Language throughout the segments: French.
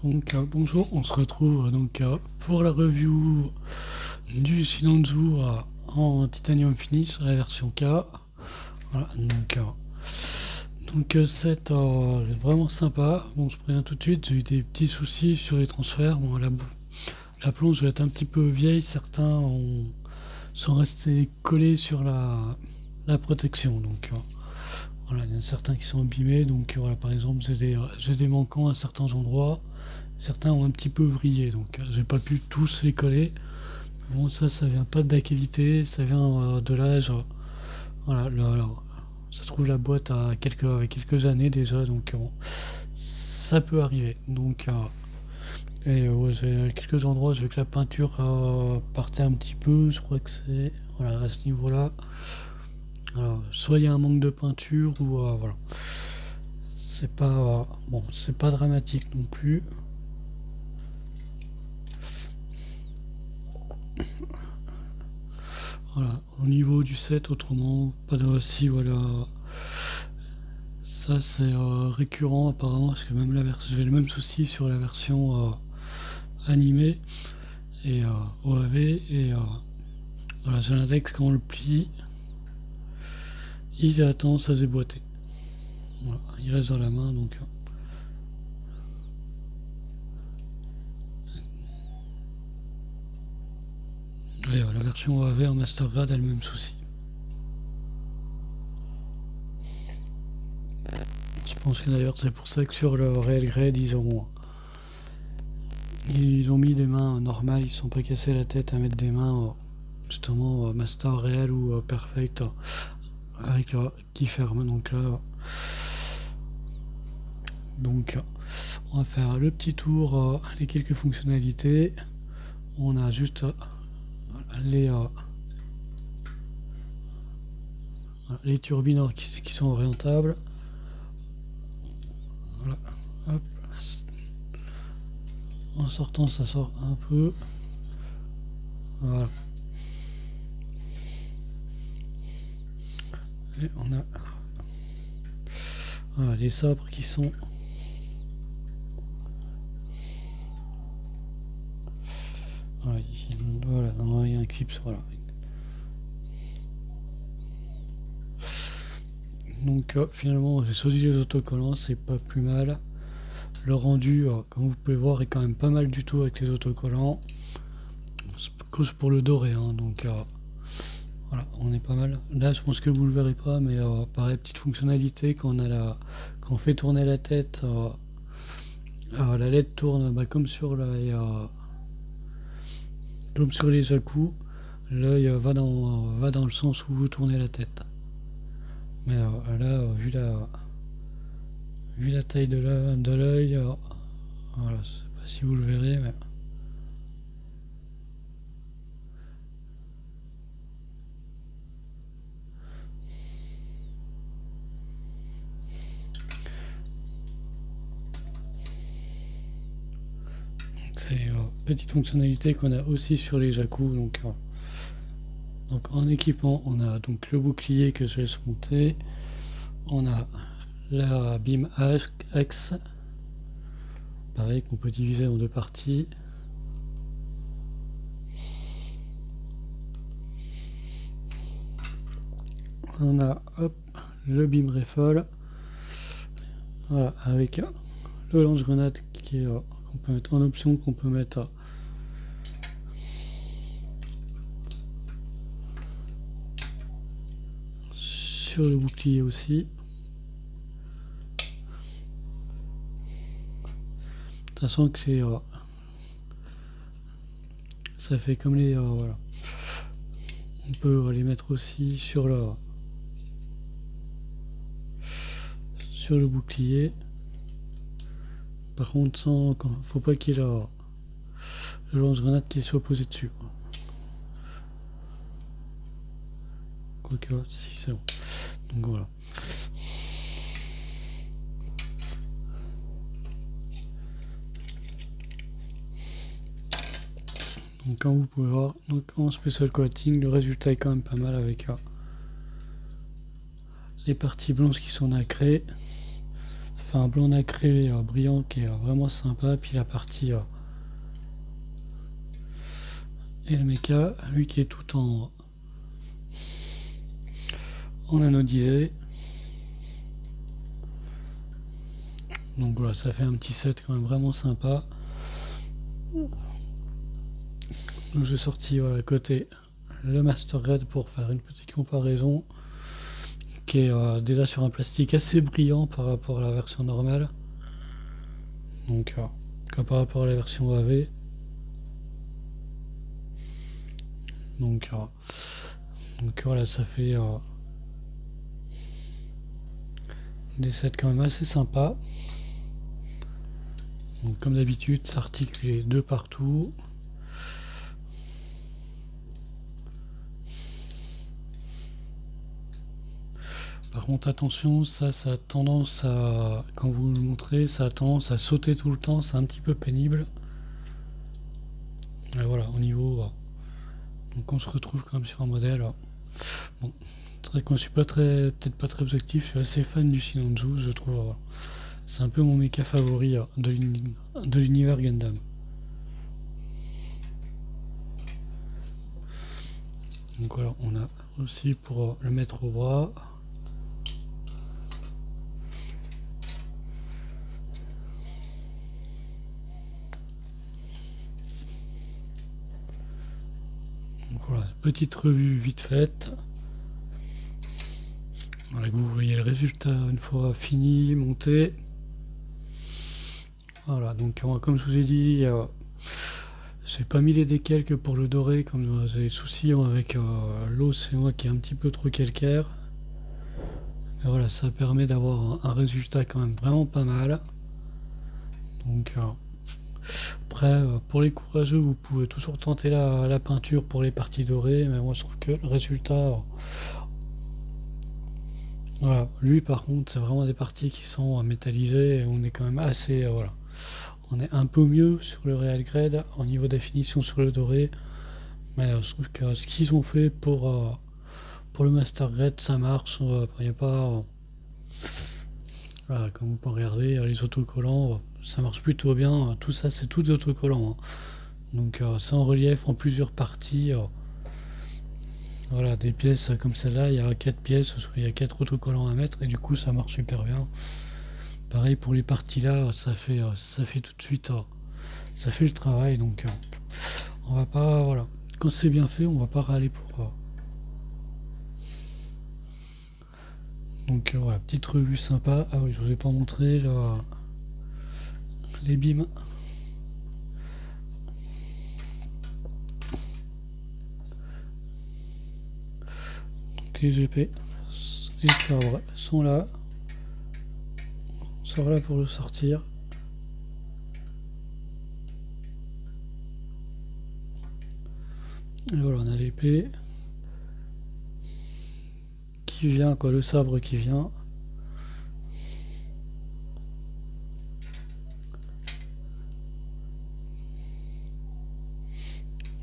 Donc bonjour, on se retrouve pour la review du Shinanzu en Titanium Finish sur la version K. Voilà, c'est vraiment sympa. Bon, je préviens tout de suite, j'ai eu des petits soucis sur les transferts. Bon, la plonge va être un petit peu vieille, sont restés collés sur la protection. Voilà, il y en a certains qui sont abîmés, voilà, par exemple j'ai des manquants à certains endroits, certains ont un petit peu vrillé, j'ai pas pu tous les coller. Bon, ça vient pas de la qualité, ça vient de l'âge. Voilà, ça se trouve la boîte a quelques années déjà, bon, ça peut arriver. Ouais, j'ai quelques endroits, j'ai vu que la peinture partait un petit peu, je crois que c'est voilà à ce niveau-là. Alors, soit il y a un manque de peinture ou voilà. C'est pas bon, c'est pas dramatique non plus. Voilà, au niveau du set, autrement, pas de si voilà. Ça c'est récurrent apparemment, parce que même j'ai le même souci sur la version animée et OAV et voilà, j'ai l'index quand on le plie, il a tendance à se déboîter. Voilà, il reste dans la main et, la version OAV en Mastergrade a le même souci. Je pense que d'ailleurs c'est pour ça que sur le Real Grade ils ont mis des mains normales, ils ne sont pas cassés la tête à mettre des mains justement Master Real ou Perfect avec qui ferme. On va faire le petit tour, les quelques fonctionnalités. On a juste les turbines qui sont orientables. Voilà. Hop. En sortant, ça sort un peu. Voilà. Et on a voilà, les sabres qui sont voilà, il y a un clip, voilà. Finalement j'ai choisi les autocollants, c'est pas plus mal. Le rendu, comme vous pouvez voir, est quand même pas mal du tout avec les autocollants. Cause pour le doré, hein, voilà, on est pas mal. Là, je pense que vous le verrez pas, mais pareil, petite fonctionnalité, quand on fait tourner la tête, la LED tourne comme sur les à-coups. L'œil va dans le sens où vous tournez la tête. Mais là, vu la taille de l'œil, voilà, je sais pas si vous le verrez, mais c'est une petite fonctionnalité qu'on a aussi sur les à-coups. Donc en équipement, on a donc le bouclier que je laisse monter, on a la Beam X, pareil, qu'on peut diviser en deux parties. On a le Beam Rifle, voilà, avec le lance-grenade qu'on peut mettre en option, qu'on peut mettre sur le bouclier aussi. Sachant que ça fait comme les voilà. On peut les mettre aussi sur le bouclier. Par contre, faut pas qu'il y ait le lance-grenade qui soit posé dessus. Quoique, si c'est bon. Donc voilà. Donc comme vous pouvez voir, en special coating, le résultat est quand même pas mal avec les parties blanches qui sont nacrées. Ça fait un blanc nacré brillant qui est vraiment sympa. Puis la partie et le mecha, lui qui est tout en anodisé. Donc voilà, ça fait un petit set quand même vraiment sympa. Donc j'ai sorti à côté le Master Grade pour faire une petite comparaison, qui est déjà sur un plastique assez brillant par rapport à la version normale. Donc comme par rapport à la version AV. Donc voilà, ça fait des sets quand même assez sympas. Donc comme d'habitude, ça articulé de partout. Par contre attention, ça a tendance à, quand vous le montrez, ça a tendance à sauter tout le temps, c'est un petit peu pénible. Et voilà, au niveau... donc on se retrouve quand même sur un modèle. Bon, c'est vrai qu'on suis peut-être pas très objectif, je suis assez fan du Sinanju, je trouve. C'est un peu mon mecha favori de l'univers Gundam. Donc voilà, on a aussi pour le mettre au bras. Donc voilà, petite revue vite faite. Voilà, vous voyez le résultat une fois fini, monté. Voilà, donc comme je vous ai dit, j'ai pas mis les décalques pour le doré, comme j'ai des soucis avec l'os et moi qui est un petit peu trop calcaire. Mais voilà, ça permet d'avoir un résultat quand même vraiment pas mal. Donc après, pour les courageux, vous pouvez toujours tenter la peinture pour les parties dorées, mais moi je trouve que le résultat... voilà, lui par contre, c'est vraiment des parties qui sont métallisées et on est quand même assez... voilà. On est un peu mieux sur le Real Grade au niveau définition sur le doré, mais je trouve que ce qu'ils ont fait pour le Master Grade, ça marche. Il n'y a pas... voilà, comme vous pouvez regarder, les autocollants, ça marche plutôt bien. Tout ça, c'est tout des autocollants. Hein. Donc c'est en relief en plusieurs parties. Voilà, des pièces comme celle-là, il y a 4 pièces, il y a 4 autocollants à mettre et du coup ça marche super bien. Pareil pour les parties là, ça fait tout de suite, ça fait le travail. Donc on va pas, voilà, quand c'est bien fait, on va pas râler pour. Donc voilà, petite revue sympa. Ah oui, je vous ai pas montré les bimes. Donc les épées, les sabres sont là. On sera là pour le sortir. Et voilà, on a l'épée qui vient, quoi, le sabre qui vient.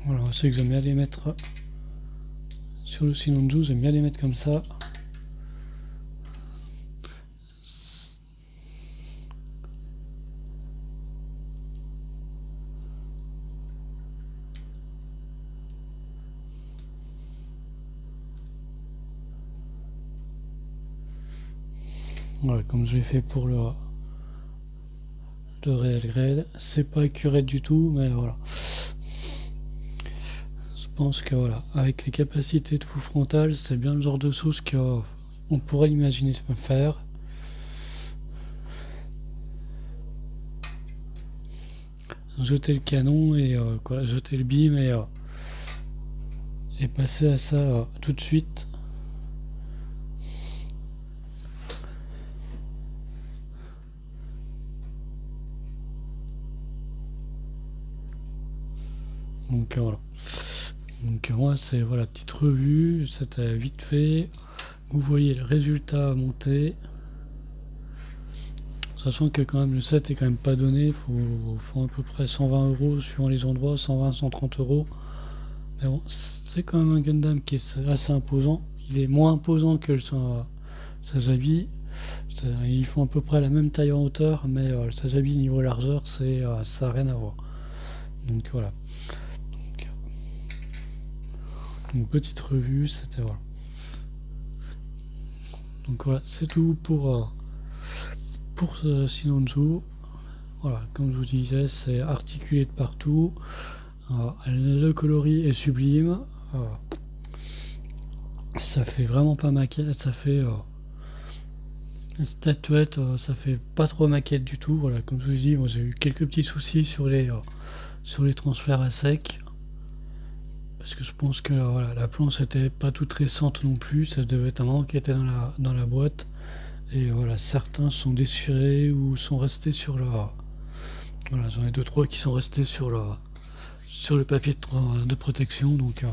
Voilà, je sais que j'aime bien les mettre sur le Sinanju, j'aime bien les mettre comme ça. Voilà, comme je l'ai fait pour le Real Grade. C'est pas accurate du tout, mais voilà. Je pense que voilà, avec les capacités de fou frontal, c'est bien le genre de sauce qu'on pourrait imaginer faire. Jeter le canon et jeter le beam et passer à ça tout de suite. Donc voilà. Donc moi c'est voilà, petite revue, c'était vite fait. Vous voyez le résultat monter. Sachant que quand même le set est quand même pas donné, faut à peu près 120 € suivant les endroits, 120-130 €. Mais bon, c'est quand même un Gundam qui est assez imposant. Il est moins imposant que sa Zabi, Ils font à peu près la même taille en hauteur, mais le Sazabi niveau largeur, ça n'a rien à voir. Donc voilà. Une petite revue, c'était voilà. Donc voilà, c'est tout pour Sinonju. Voilà, comme je vous disais, c'est articulé de partout. Le coloris est sublime. Ça fait vraiment pas maquette, ça fait statuette, ça fait pas trop maquette du tout. Voilà, comme je vous dis, moi j'ai eu quelques petits soucis sur les transferts à sec. Parce que je pense que voilà, la planche était pas toute récente non plus, ça devait être un moment qui était dans la boîte. Et voilà, certains sont déchirés ou sont restés sur leur. Voilà, j'en ai 2-3 qui sont restés sur le papier de protection. Donc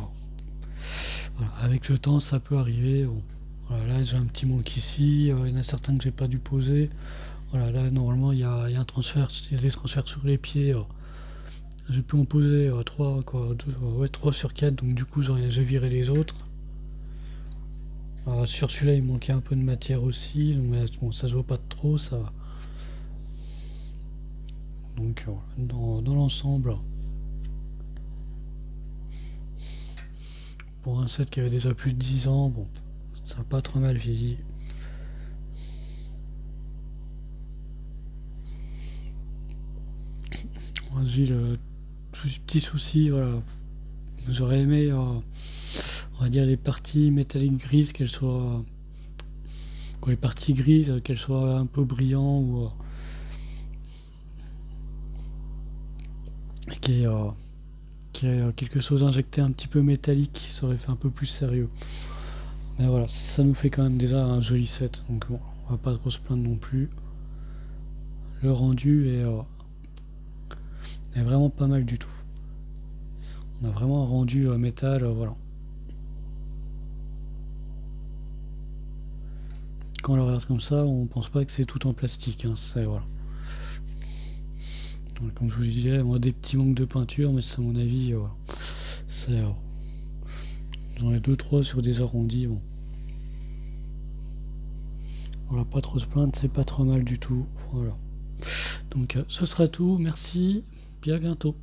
voilà, avec le temps, ça peut arriver. Bon, voilà, là, j'ai un petit manque ici. Il y en a certains que j'ai pas dû poser. Voilà, là, normalement, il y a un transfert. Il y a des transferts sur les pieds. J'ai pu en poser 3, 3 sur 4. Donc, du coup, j'ai viré les autres. Sur celui-là, il manquait un peu de matière aussi. Donc, mais bon, ça se voit pas trop. Ça va. Donc, dans l'ensemble. Pour un set qui avait déjà plus de 10 ans, bon, ça n'a pas trop mal vieilli. J'ai le petit souci, voilà. J'aurais aimé, on va dire, les parties métalliques grises, qu'elles soient. Les parties grises, qu'elles soient un peu brillantes ou. Qu'il y ait quelque chose injecté un petit peu métallique, ça aurait fait un peu plus sérieux. Mais voilà, ça nous fait quand même déjà un joli set, donc bon, on va pas trop se plaindre non plus. Le rendu est vraiment pas mal du tout. On a vraiment un rendu métal, voilà. Quand on le regarde comme ça, on pense pas que c'est tout en plastique, hein, voilà. Donc, comme je vous disais, moi des petits manques de peinture, mais c'est à mon avis, voilà. J'en ai 2-3 sur des arrondis, bon. On va pas trop se plaindre, c'est pas trop mal du tout, voilà. Donc ce sera tout, merci, puis à bientôt.